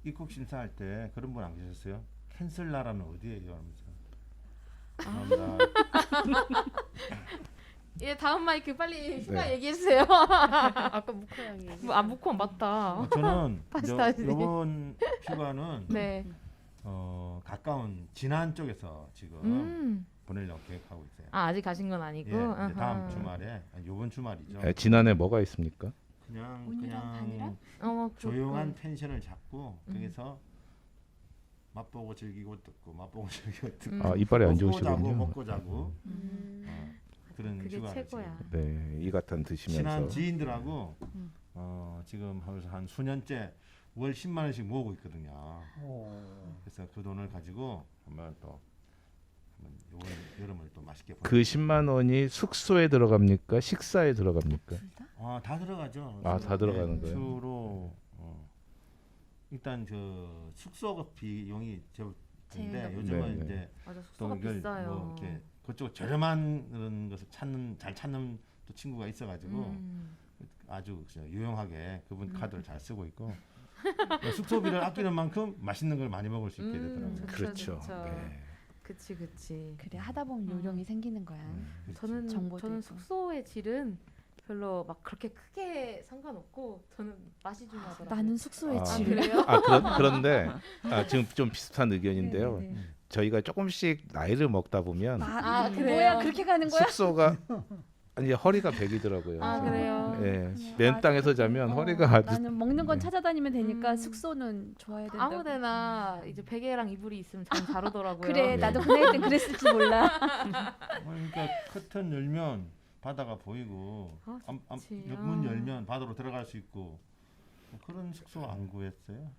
입국 심사할 때 그런 분 안 계셨어요? 캔슬 나라는 어디예요? 하면서. 감사합니다. 예, 다음 마이크 빨리 휴가 얘기해 주세요. 아까 무코양이. 아, 무콘 맞다. 저는 다시. 이번 휴가는 네. 가까운 진안 쪽에서 지금 보내려고 계획하고 있어요. 아, 아직 가신 건 아니고. 예, 이제 아하. 다음 주말에 이번 주말이죠. 네, 지난해 뭐가 있습니까? 그냥 조용한 펜션을 잡고 거기서 맛보고 즐기고 듣고 맛보고 즐기고 듣고 아, 이빨이 안 먹고 자고 좋으시군요. 먹고 자고 그런 그게 휴가를 최고야. 네, 이가탄 드시면서. 친한 지인들하고 지금 하면서 한 수년째 월 10만 원씩 모으고 있거든요. 그래서 그 돈을 가지고 한번 또 한번 이번 여름을 또 맛있게 그 10만 원이 숙소에 들어갑니까? 식사에 들어갑니까? 다 들어가죠. 다 들어가는 거예요? 주로 일단 저 숙소 비용이 제일인데 요즘은 네, 이제 맞아, 또 숙소가 이걸 비싸요. 뭐 이렇게 그쪽 저렴한 그런 것을 잘 찾는 또 친구가 있어가지고 아주 그냥 유용하게 그분 카드를 잘 쓰고 있고 숙소비를 아끼는 만큼 맛있는 걸 많이 먹을 수 있게 되더라고요. 좋죠, 그렇죠. 좋죠. 네. 그치. 그래 하다 보면 요령이 생기는 거야. 그렇지. 정보도 저는 있고. 숙소의 질은 별로 막 그렇게 크게 상관없고 저는 맛이 중요하더라고요. 나는 숙소에 아, 집. 그래요? 그런데 지금 좀 비슷한 의견인데요. 네, 네. 저희가 조금씩 나이를 먹다 보면 아, 그래요? 뭐야 그렇게 가는 거야? 숙소가 아니 허리가 백이더라고요. 아, 그래요? 예, 그냥 맨 맞아. 땅에서 자면 허리가 아주 나는 먹는 건 네. 찾아다니면 되니까 음. 숙소는 좋아야 된다. 아무데나 이제 베개랑 이불이 있으면 잠 잘 오더라고요. 그래 네. 나도 그 나이 땐 그랬을지 몰라. 그러니까 커튼 열면 바다가 보이고 아, 좋지. 문 열면 바다로 들어갈 수 있고 뭐 그런 숙소 안 구했어요.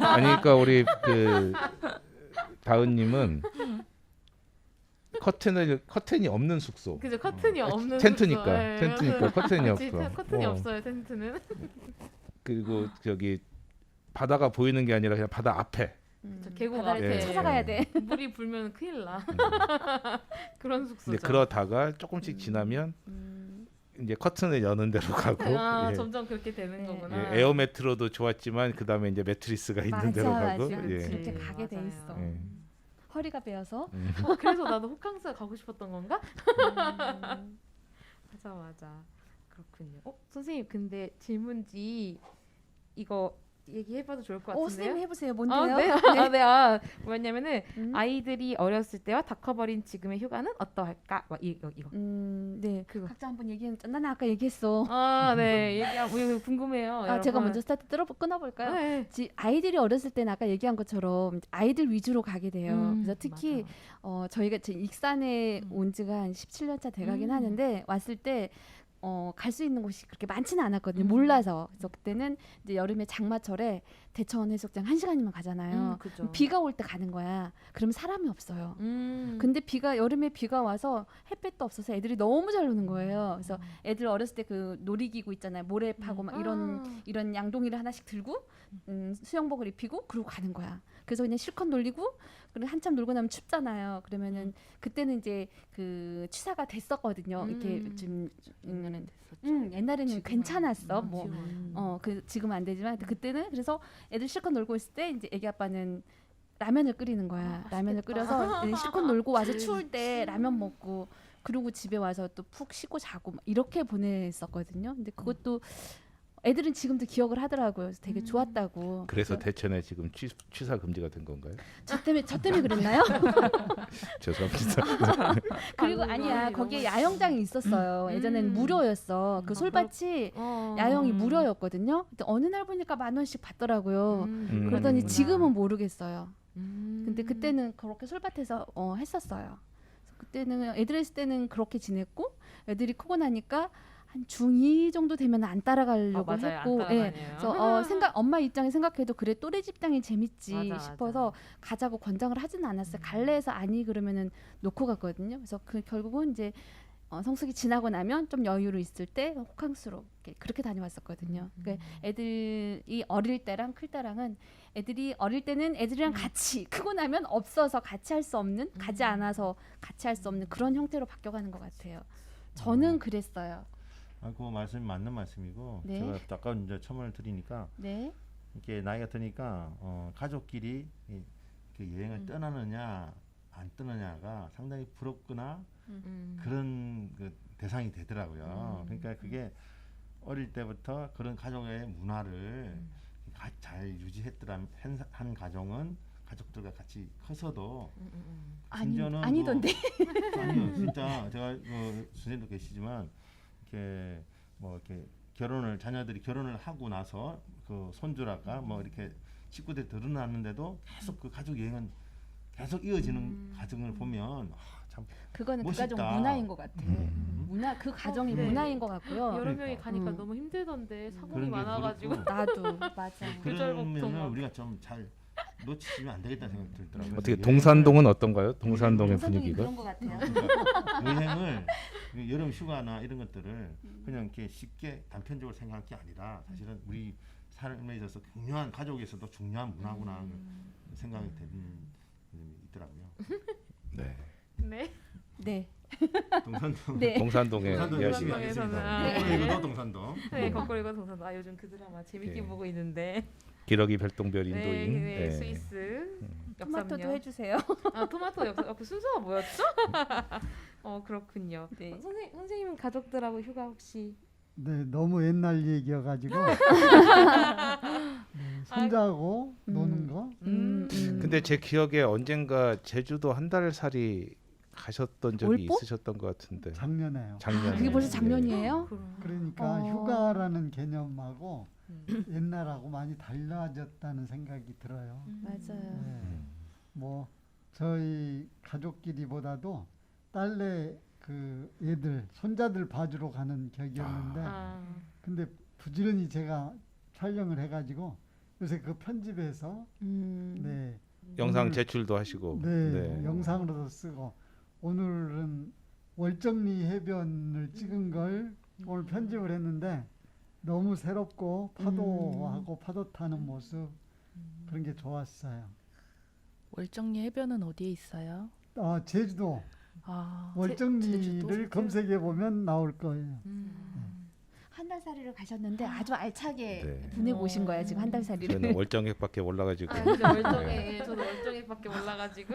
아니 그러니까 우리 그 다은님은 커튼이 없는 숙소. 그죠, 커튼이 없는 텐트니까 숙소. 네, 텐트니까 그래서 커튼이 그치, 없어. 커튼이 없어요, 텐트는. 그리고 저기 바다가 보이는 게 아니라 그냥 바다 앞에. 저 계곡 바다를 앞에. 예. 찾아가야 돼. 물이 불면 큰일 나. 음. 그런 숙소죠. 근데 그러다가 조금씩 지나면 이제 커튼을 여는 데로 가고 예. 점점 그렇게 되는 네. 거구나. 예, 에어매트로도 좋았지만 그 다음에 이제 매트리스가 있는 맞아, 데로 맞아. 가고 그치, 예. 그치. 그렇게 가게 돼 맞아요. 있어. 예. 허리가 베어서. 그래서 나도 호캉스 가고 싶었던 건가? 맞아. 그렇군요. 선생님 근데 질문지 이거 얘기해봐도 좋을 것 오 같은데요? 선생님 해보세요. 네. 뭔데요? 뭐였냐면은 음. 아이들이 어렸을 때와 다 커버린 지금의 휴가는 어떠할까? 이거. 네. 그거. 각자 한번 얘기했죠. 나는 아까 얘기했어. 네. 이거 궁금해요. 제가 여러분. 먼저 스타트 끊어볼까요? 네. 아이들이 어렸을 때는 아까 얘기한 것처럼 아이들 위주로 가게 돼요. 그래서 특히 맞아. 저희가 익산에 온 지가 한 17년차 돼가긴 하는데 왔을 때 갈 수 있는 곳이 그렇게 많지는 않았거든요. 몰라서. 그래서 그때는 이제 여름에 장마철에 대천 해수욕장 1시간이면 가잖아요. 그죠. 비가 올 때 가는 거야. 그러면 사람이 없어요. 음. 근데 여름에 비가 와서 햇볕도 없어서 애들이 너무 잘 노는 거예요. 그래서 애들 어렸을 때 그 놀이기구 있잖아요. 모래 파고 막 이런 양동이를 하나씩 들고 수영복을 입히고 그러고 가는 거야. 그래서 그냥 실컷 놀리고 그리고 한참 놀고 나면 춥잖아요. 그러면은 그때는 이제 그 취사가 됐었거든요. 이렇게 좀 옛날엔 됐었죠. 옛날에는 지금은 괜찮았어. 뭐 지금은. 지금 안 되지만 그때는 그래서 애들 실컷 놀고 있을 때 이제 애기 아빠는 라면을 끓이는 거야. 라면을 끓여서 실컷 놀고 와서 추울 때 라면 먹고 그리고 집에 와서 또 푹 쉬고 자고 막 이렇게 보냈었거든요. 근데 그것도 애들은 지금도 기억을 하더라고요. 그래서 되게 좋았다고. 그래서 대천에 지금 취사 금지가 된 건가요? 저 때문에 그랬나요? 죄송합니다. 그리고 아니야. 거기에 야영장이 있었어요. 예전에는 무료였어. 그 솔밭이 야영이 무료였거든요. 근데 어느 날 보니까 10,000원씩 받더라고요. 그러더니 그렇구나. 지금은 모르겠어요. 근데 근데 그때는 그렇게 솔밭에서 했었어요. 그때는 애들 했을 때는 그렇게 지냈고 애들이 크고 나니까 한 중2 정도 되면 안 따라가려고 했고 그래서 엄마 입장에 생각해도 그래 또래 집단이 재밌지 싶어서 가자고 권장을 하지는 않았어요. 갈래 해서 아니 그러면은 놓고 갔거든요. 그래서 결국은 이제 성수기 지나고 나면 좀 여유로 있을 때 호캉스로 그렇게 다녀왔었거든요. 그러니까 애들이 어릴 때랑 클 때랑은 애들이 어릴 때는 애들이랑 같이 크고 나면 없어서 같이 할 수 없는 가지 않아서 같이 할 수 없는 그런 형태로 바뀌어가는 것 같아요. 저는 그랬어요. 그 말씀이 맞는 말씀이고 네. 제가 아까 이제 첨언을 드리니까 네. 이렇게 나이가 드니까 가족끼리 그 여행을 떠나느냐 안 떠나냐가 상당히 부럽거나 그런 그 대상이 되더라고요. 그러니까 그게 어릴 때부터 그런 가족의 문화를 잘 유지했더라면 한 가정은 가족들과 같이 커서도 심지어는 아니던데. 아니요, 진짜 제가 선생님도 계시지만 이렇게 이렇게 자녀들이 결혼을 하고 나서 그 손주라가 이렇게 식구들 늘어났는데도 계속 그 가족 여행은 계속 이어지는 가정을 보면 참 그거는 멋있다. 그 가정 문화인 것 같아. 문화 그 가정이 네. 문화인 것 같고요. 여러 명이 가니까 음. 너무 힘들던데 사공이 그런 게 많아가지고 그렇고 나도 맞아. 계절복통 그러면은 막. 우리가 좀 잘 놓치면 안 되겠다는 생각이 들더라고요. 어떻게 그래서 동산동은 어떤가요? 동산동의 동산동이 분위기가? 그런 것 같아요. 그러니까 여행을 여름 휴가나 이런 것들을 그냥 이렇게 쉽게 단편적으로 생각할 게 아니라 사실은 우리 삶에 있어서 중요한 가족에서도 중요한 문화구나 생각이 되는 점이 있더라고요. 네. 네. 네. 동산동. 네. 동산동에 동산동 열심히 동산동에서는, 하겠습니다. 아. 거꾸로 읽어도 동산동. 네, 거꾸로 읽어 동산도. 아 요즘 그 드라마 재밌게 예. 보고 있는데. 기러기 별똥별 네, 인도인. 네, 네. 스위스. 토마토도 역삼년. 해주세요. 아 토마토 역삼. 그 순서가 뭐였죠? 그렇군요. 네. 선생님은 가족들하고 휴가 혹시? 네, 너무 옛날 얘기여가지고 네, 손자하고 노는 거. 근데 제 기억에 언젠가 제주도 한 달 살이 가셨던 적이 올봄? 있으셨던 것 같은데. 작년에요. 작년에. 그게 벌써 네. 작년이에요? 그러니까 어. 휴가라는 개념하고 옛날하고 많이 달라졌다는 생각이 들어요. 맞아요. 네. 뭐 저희 가족끼리보다도 딸내 그 애들 손자들 봐주러 가는 격이었는데 근데 부지런히 제가 촬영을 해가지고 요새 그 편집해서 네, 영상 제출도 하시고. 네, 영상으로도 쓰고 오늘은 월정리 해변을 찍은 걸 오늘 편집을 했는데 너무 새롭고 파도하고 파도 타는 모습 그런 게 좋았어요. 월정리 해변은 어디에 있어요? 제주도 아, 월정리를 제주도? 검색해 보면 나올 거예요. 한 달 살이를 가셨는데 아주 알차게 네. 보내고 오신 거야 지금 한 달 살이를. 저는 월정액밖에 몰라가지고. 아, 그죠 월정에 저도 월정액밖에 몰라가지고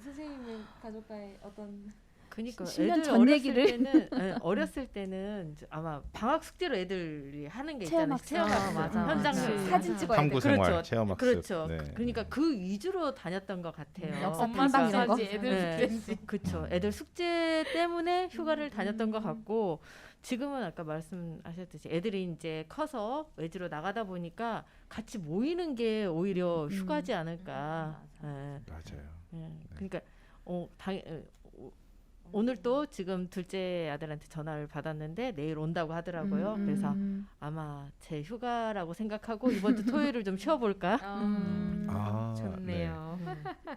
선생님은 가족과의 어떤 그러니까 10년 애들 전 어렸을 얘기를. 때는 어렸을 때는 이제 아마 방학 숙제로 애들이 하는 게 있잖아요. 체험학습. 맞아, 현장을 맞아. 사진 찍어야 돼. 탐구생활, 그렇죠. 체험학습. 그렇죠. 네. 그러니까 그 위주로 다녔던 것 같아요. 역사 엄마 탐방 이런 거? 숙제지 애들 네. 숙제지. 그렇죠. 애들 숙제 때문에 휴가를 다녔던 것 같고 지금은 아까 말씀하셨듯이 애들이 이제 커서 외지로 나가다 보니까 같이 모이는 게 오히려 휴가지 않을까. 예. 맞아요. 예. 그러니까 오늘 또 지금 둘째 아들한테 전화를 받았는데 내일 온다고 하더라고요. 그래서 아마 제 휴가라고 생각하고 이번 주 토요일을 좀 쉬어볼까? 아, 좋네요.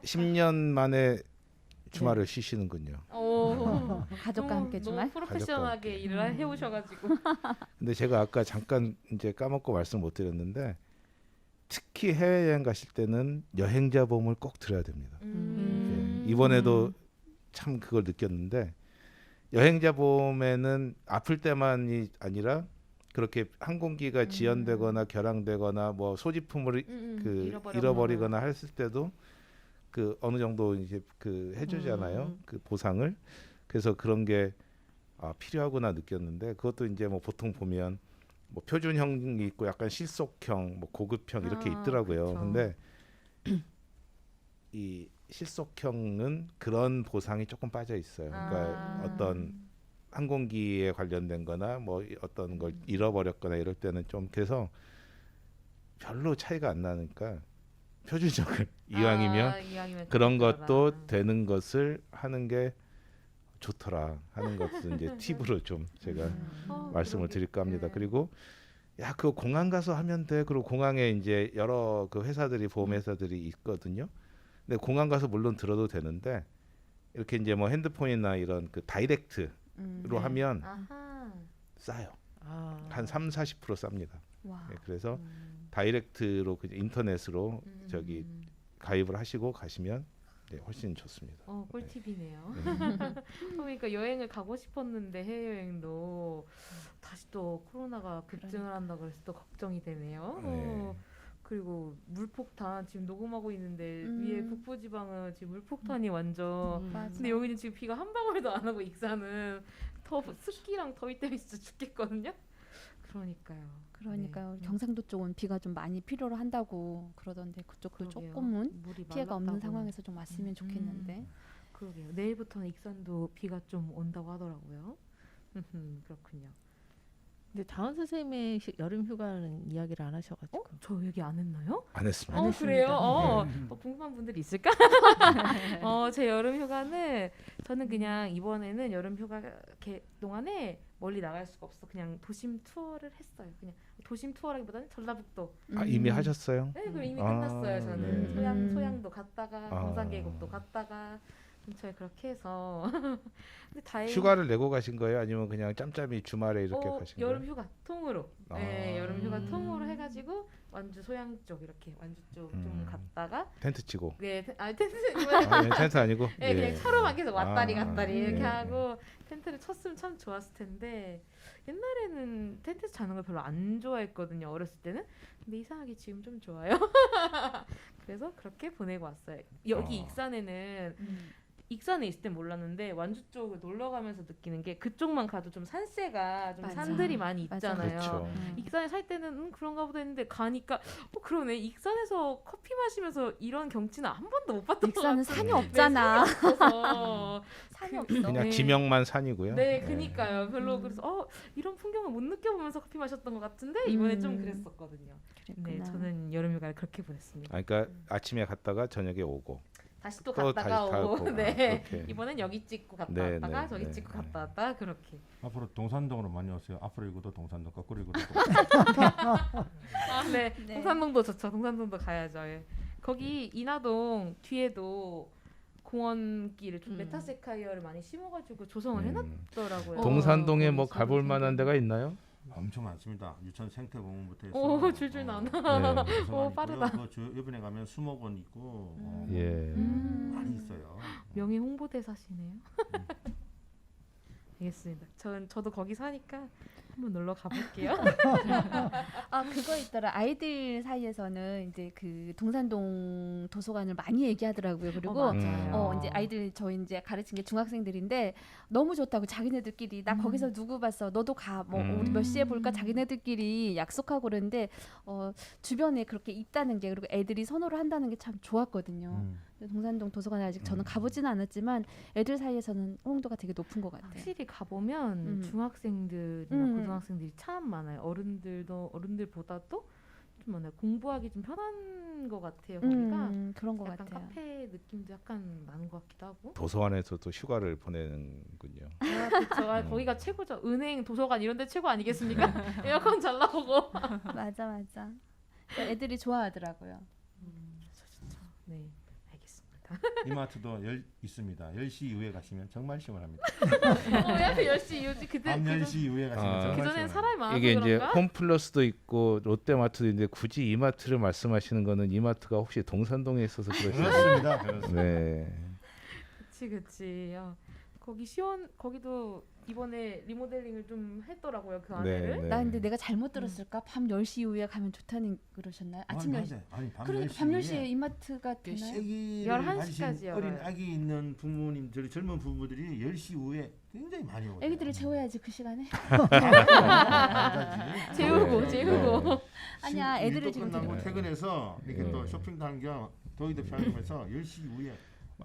10년 만에 주말을 쉬시는군요. 오, 가족과 함께 주말. 너무 프로페셔널하게 일을 해오셔가지고. 근데 제가 아까 잠깐 이제 까먹고 말씀 못 드렸는데 특히 해외여행 가실 때는 여행자 보험을 꼭 들어야 됩니다. 예, 이번에도 참 그걸 느꼈는데 여행자 보험에는 아플 때만이 아니라 그렇게 항공기가 지연되거나 결항되거나 뭐 소지품을 그 잃어버리거나 했을 때도 그 어느 정도 이제 그 해주잖아요. 그 보상을. 그래서 그런 게 필요하구나 느꼈는데 그것도 이제 뭐 보통 보면 뭐 표준형이 있고 약간 실속형, 뭐 고급형 이렇게 있더라고요. 그쵸. 근데 이 실속형은 그런 보상이 조금 빠져 있어요. 그러니까 어떤 항공기에 관련된거나 뭐 어떤 걸 잃어버렸거나 이럴 때는 좀 그래서 별로 차이가 안 나니까 표준형을 이왕이면 그런 것도 되는 것을 하는 게 좋더라 하는 것을 이제 팁으로 좀 제가 말씀을 드릴까 합니다. 그리고 야, 그 공항 가서 하면 돼. 그리고 공항에 이제 여러 그 회사들이 보험 회사들이 있거든요. 근데 공항 가서 물론 들어도 되는데 이렇게 이제 뭐 핸드폰이나 이런 그 다이렉트로 하면 싸요. 한 3-40% 쌉니다. 와. 네, 그래서 다이렉트로 그냥 인터넷으로 저기 가입을 하시고 가시면 네, 훨씬 좋습니다. 꿀팁이네요. 그러니까 여행을 가고 싶었는데 해외여행도 다시 또 코로나가 급증을 한다 그래서 또 걱정이 되네요. 네. 그리고 물폭탄 지금 녹음하고 있는데 위에 북부지방은 지금 물폭탄이 완전. 맞아. 근데 여기는 지금 비가 한 방울도 안 오고 익산은 습기랑 더위 때문에 진짜 죽겠거든요. 그러니까요. 네. 경상도 쪽은 비가 좀 많이 필요로 한다고 그러던데 그쪽도 그러게요. 조금은 물이 피해가 없는 말랐다고. 상황에서 좀 왔으면 좋겠는데. 그러게요. 내일부터는 익산도 비가 좀 온다고 하더라고요. 그렇군요. 근데 다은 선생님의 여름 휴가는 이야기를 안 하셔가지고. 저 얘기 안 했나요? 안 했습니다. 안 그래요? 했습니다. 궁금한 분들이 있을까? 제 여름 휴가는 저는 그냥 이번에는 여름 휴가 동안에 멀리 나갈 수가 없어. 그냥 도심 투어를 했어요. 그냥 도심 투어라기보다는 전라북도. 아, 이미 하셨어요? 네, 그럼 이미 아, 끝났어요. 저는 네. 소양도 갔다가 아. 공산계곡도 갔다가 근처에 그렇게 해서. 근데 다행히 휴가를 내고 가신 거예요? 아니면 그냥 짬짬이 주말에 이렇게 가신 거예요? 여름 휴가 통으로. 아. 네, 여름 휴가 통으로 해가지고 완주 소양 쪽 이렇게 완주 쪽 좀 갔다가 텐트 치고. 네, 텐트 아, 텐트 아니고. 네, 그냥 예. 차로만 계속 왔다리 아, 갔다리 이렇게 예. 하고 텐트를 쳤으면 참 좋았을 텐데 옛날에는 텐트에서 자는 걸 별로 안 좋아했거든요. 어렸을 때는. 근데 이상하게 지금 좀 좋아요. 그래서 그렇게 보내고 왔어요. 여기 아. 익산에는 익산에 있을 땐 몰랐는데 완주 쪽을 놀러 가면서 느끼는 게 그쪽만 가도 좀 산세가 좀 맞아. 산들이 많이 맞아. 있잖아요. 그렇죠. 익산에 살 때는 그런가 보다 했는데 가니까 그러네. 익산에서 커피 마시면서 이런 경치는 한 번도 못 봤던 것 익산은 같아요. 산이 없잖아. 없어서. 산이 없어. 그냥 네. 지명만 산이고요. 네, 그니까요. 별로 그래서 이런 풍경을 못 느껴보면서 커피 마셨던 것 같은데 이번에 좀 그랬었거든요. 네, 그랬구나. 저는 여름휴가를 그렇게 보냈습니다. 아, 그러니까 아침에 갔다가 저녁에 오고. 다시 또 또 갔다가 다시 오고, 가고. 네. 그렇게. 이번엔 여기 찍고 갔다 네, 왔다가 네, 저기 네, 찍고 네. 갔다 왔다 그렇게. 앞으로 동산동으로 많이 오세요. 앞으로 이거도 동산동, 거꾸로 이거도 네, 네. 동산동도 좋죠. 동산동도 가야죠. 예. 거기 인하동 뒤에도 공원길을 좀 메타세카이어를 많이 심어가지고 조성을 해놨더라고요. 동산동에 뭐 거기서 가볼 만한 데가 있나요? 엄청 많습니다. 유천 생태공원부터 해서 오, 줄줄 나온다. 네. 오, 빠르다. 이번에 가면 수목원 있고 예. 많이 있어요. 명예 홍보대사시네요. 알겠습니다. 저도 거기 사니까 한번 놀러 가볼게요. 아 그거 있더라. 아이들 사이에서는 이제 그 동산동 도서관을 많이 얘기하더라고요. 그리고 맞아요. 이제 아이들 저희 이제 가르친 게 중학생들인데 너무 좋다고 자기네들끼리 나 거기서 누구 봤어 너도 가 뭐 우리 몇 시에 볼까 자기네들끼리 약속하고 그러는데 주변에 그렇게 있다는 게 그리고 애들이 선호를 한다는 게 참 좋았거든요. 근데 동산동 도서관에 아직 저는 가보지는 않았지만 애들 사이에서는 호응도가 되게 높은 것 같아요. 확실히 가보면 중학생들이나 고등학생들이 참 많아요. 어른들보다도 좀 많아요. 공부하기 좀 편한 것 같아요. 거기가 그런 것 약간 같아요. 카페 느낌도 약간 나는 것 같기도 하고. 도서관에서도 휴가를 보내는군요. 아, 그쵸. 거기가 최고죠. 은행, 도서관 이런 데 최고 아니겠습니까? 에어컨 잘 나오고. 맞아. 애들이 좋아하더라고요. 좋죠. 네, 알겠습니다. 이마트도 있습니다. 10시 이후에 가시면 정말 시원합니다. 왜 하필 10시 이후지? 밤 10시 이후에 가시면 아. 정말 그전엔 시원합니다. 사람이 많아서 이게 이제 그런가? 홈플러스도 있고 롯데마트도 있는데 굳이 이마트를 말씀하시는 거는 이마트가 혹시 동산동에 있어서 그러시나요? 그렇습니다. 네. 그치. 거기도 이번에 리모델링을 좀 했더라고요. 그 안에를. 네. 나 근데 내가 잘못 들었을까? 밤 10시 이후에 가면 좋다는 그러셨나요? 아침 10시. 아니 밤 그러니까 10시 밤 10시에 이마트가 되나요? 아기를 11시 가지신 까지요. 어린 아기 있는 부모님들 젊은 부부들이 10시 이후에 굉장히 많이 오세요. 애기들을 재워야지 그 시간에. 재우고. 아니야, 애들을 지금 끝나고 데리고- 퇴근해서 이렇게 네. 또 쇼핑도 한겸 더위도 피하면서 10시 이후에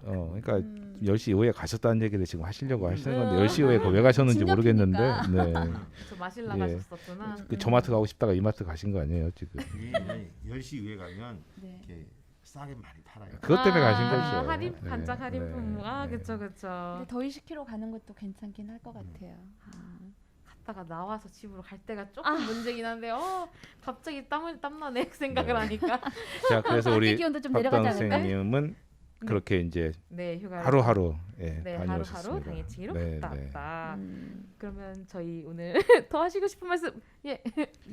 그러니까 10시 이후에 가셨다는 얘기를 지금 하시려고 하시는 건데 음. 10시 이후에 왜 가셨는지 모르겠는데 진짜 네. 저 마실 예. 나가셨었구나. 그 저마트 가고 싶다가 이마트 가신 거 아니에요 지금? 10시 이후에 가면 네. 이렇게 싸게 많이 팔아요. 그것 때문에 가신 거죠. 할인 네. 반짝 할인 네. 품목. 네. 그쵸. 근데 더위 식히러 가는 것도 괜찮긴 할 것 같아요. 갔다가 나와서 집으로 갈 때가 조금 문제긴 한데 갑자기 땀나네 그 생각을 하니까. 자 그래서 우리 기온도 좀 박다은 내려가지 않을까? 선생님은 그렇게 이제 네, 휴가를 하루하루 네, 하루하루 다녀오셨습니다. 당일치기로 네, 갔다 네. 왔다. 음, 그러면 저희 오늘 더 하시고 싶은 말씀 네.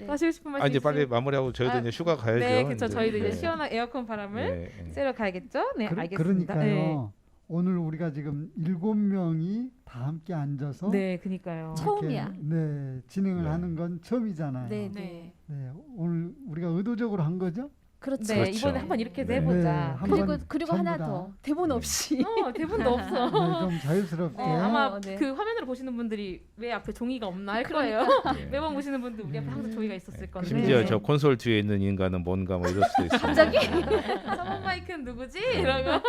더 하시고 싶은 말씀 아 이제 빨리 있으면- 마무리하고 저희도 아, 이제 휴가 가야죠. 네, 그렇죠. 이제. 저희도 이제 네. 시원한 에어컨 바람을 네, 네. 쐬러 가야겠죠? 네, 알겠습니다. 그러니까요. 오늘 우리가 지금 7명이 다 함께 앉아서 네, 그니까요. 이렇게, 처음이야. 네, 진행을 네. 하는 건 처음이잖아요. 네, 네. 네. 네, 오늘 우리가 의도적으로 한 거죠? 그렇죠. 네, 그렇죠. 이번에 한번 이렇게 네. 해보자. 한번 그리고 전부 하나 다. 더 대본 없이. 대본도 없어. 네, 좀 자유스럽게. 아마 네. 그 화면으로 보시는 분들이 왜 앞에 종이가 없나 할 거예요. 네. 매번 보시는 분들 우리 앞에 항상 종이가 있었을 건데. 심지어 저 콘솔 뒤에 있는 인간은 뭔가 뭐 이럴 수도 있어요. 갑자기? 서먼 마이크는 누구지? 이러고.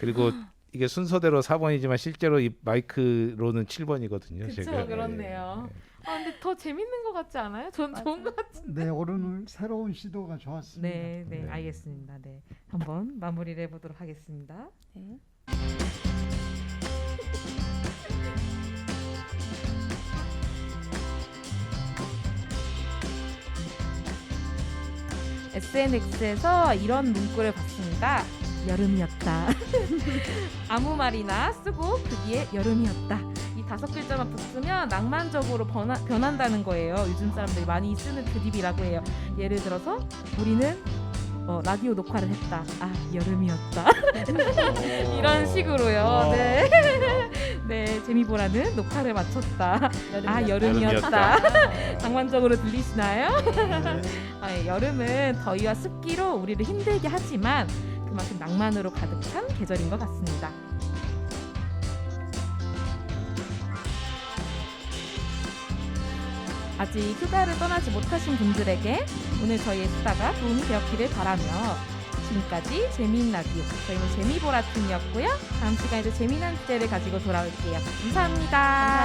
그리고 이게 순서대로 4번이지만 실제로 이 마이크로는 7번이거든요. 그렇죠, 그렇네요. 아 근데 더 재밌는 것 같지 않아요? 전 좋은 것 같은데. 네, 오늘 새로운 시도가 좋았습니다. 네, 네, 네. 알겠습니다. 네, 한번 마무리를 해보도록 하겠습니다. 네. SNX에서 이런 문구를 봤습니다. 여름이었다. 아무 말이나 쓰고 그 뒤에 여름이었다. 이 5글자만 붙으면 낭만적으로 변한다는 거예요. 요즘 사람들이 많이 쓰는 드립이라고 해요. 예를 들어서 우리는 라디오 녹화를 했다. 아 여름이었다. 이런 식으로요. 네. 네, 재미보라는 녹화를 마쳤다. 아 여름이었다. 낭만적으로 들리시나요? 아, 예, 여름은 더위와 습기로 우리를 힘들게 하지만 그만큼 낭만으로 가득한 계절인 것 같습니다. 아직 휴가를 떠나지 못하신 분들에게 오늘 저희의 수다가 도움이 되었기를 바라며 지금까지 재미있는 라디오 저희는 재미보라 팀이었고요. 다음 시간에도 재미난 주제를 가지고 돌아올게요. 감사합니다.